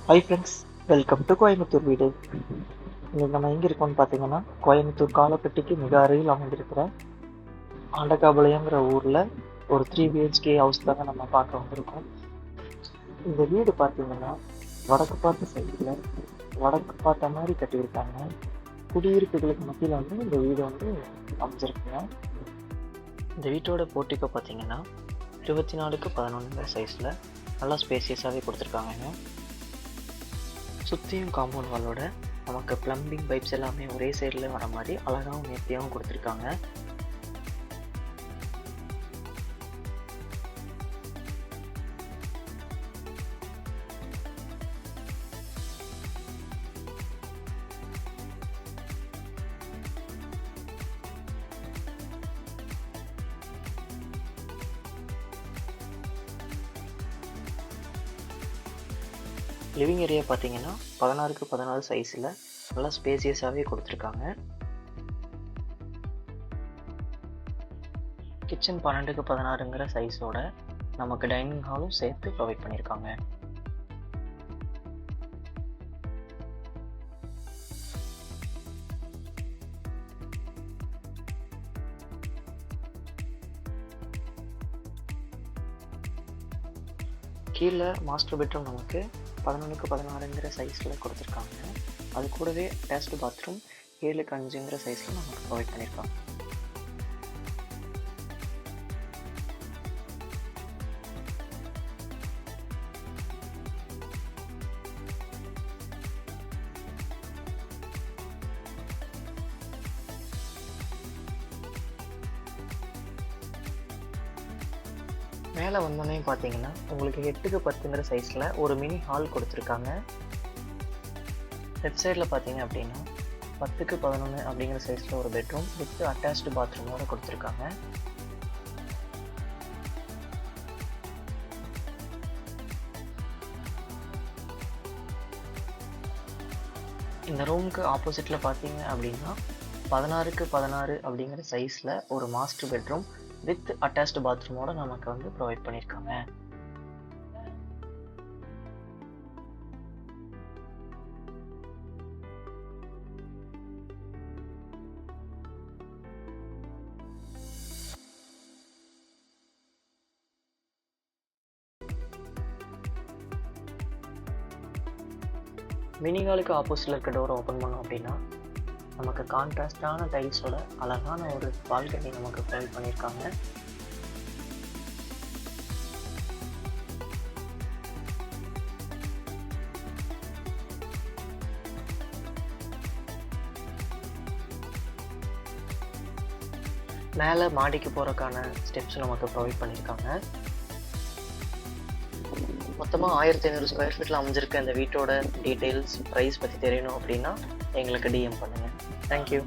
Hi friends, welcome to Coimbatore வீடு. இன்னைக்கு நம்ம எங்கே இருக்கோம்னு பார்த்தீங்கன்னா, கோயம்புத்தூர் காலப்பட்டிக்கு மிக அருகில் அமைந்திருக்கிற ஆண்டகாபாளையங்கிற ஊரில் ஒரு 3 BHK ஹவுஸ் தாங்க நம்ம பார்க்க வந்திருக்கோம். இந்த வீடு பார்த்தீங்கன்னா வடக்கு பார்த்த சைடில் வடக்கு பார்த்த மாதிரி கட்டியிருக்காங்க. குடியிருப்புகளுக்கு மத்தியில் வந்து இந்த வீடு வந்து அமைஞ்சிருக்குங்க. இந்த வீட்டோட போர்ட்டிக்கோ பார்த்தீங்கன்னா 24x11 சைஸில் நல்லா ஸ்பேசியஸாகவே கொடுத்துருக்காங்க. சுற்றியும் காம்பவுண்ட் வாலோட நமக்கு ப்ளம்பிங் பைப்ஸ் எல்லாமே ஒரே சைடில் வர மாதிரி அழகாகவும் நேர்த்தியாகவும் கொடுத்துருக்காங்க. லிவிங் ஏரியா பார்த்தீங்கன்னா 16x16 சைஸில் நல்லா ஸ்பேசியஸாகவே கொடுத்துருக்காங்க. கிச்சன் 12x16ங்கிற சைஸோட நமக்கு டைனிங் ஹாலும் சேர்த்து ப்ரொவைட் பண்ணியிருக்காங்க. கீழே மாஸ்டர் பெட்ரூம் நமக்கு 11x16ங்கிற சைஸில் கொடுத்துருக்காங்க. அது கூடவே அட்டாச்டு பாத்ரூம் 7x5ங்கிற சைஸில் நமக்கு ப்ரொவைட் பண்ணியிருக்காங்க. மேலே வந்தோடனே பார்த்தீங்கன்னா உங்களுக்கு 8x10ங்கிற சைஸில் ஒரு மினி ஹால் கொடுத்துருக்காங்க. லெஃப்ட் சைடில் பார்த்தீங்க அப்படின்னா 10x11 அப்படிங்கிற சைஸில் ஒரு பெட்ரூம் வித் அட்டாச்டு பாத்ரூமோடு கொடுத்துருக்காங்க. இந்த ரூமுக்கு ஆப்போசிட்டில் பார்த்தீங்க அப்படின்னா 16x16 அப்படிங்கிற சைஸில் ஒரு மாஸ்டர் பெட்ரூம் வித் அட்டாச்டு பாத்ரூமோட நமக்கு வந்து ப்ரொவைட் பண்ணியிருக்காங்க. மினி ஹாலுக்கு ஆப்போசிட்டில் இருக்க டோரை ஓப்பன் பண்ணோம் அப்படின்னா நமக்கு கான்ட்ராஸ்டான டைல்ஸோட அழகான ஒரு பால்கனி நமக்கு ப்ரொவைட் பண்ணியிருக்காங்க. மேலே மாடிக்கு போகிறக்கான ஸ்டெப்ஸ் நமக்கு ப்ரொவைட் பண்ணியிருக்காங்க. மொத்தமாக 1500 ஸ்கொயர் ஃபீட்டில் அமைஞ்சிருக்க இந்த வீட்டோட டீட்டெயில்ஸ் ப்ரைஸ் பற்றி தெரியணும் அப்படின்னா எங்களுக்கு டிஎம் பண்ணுங்கள். தேங்க்யூ.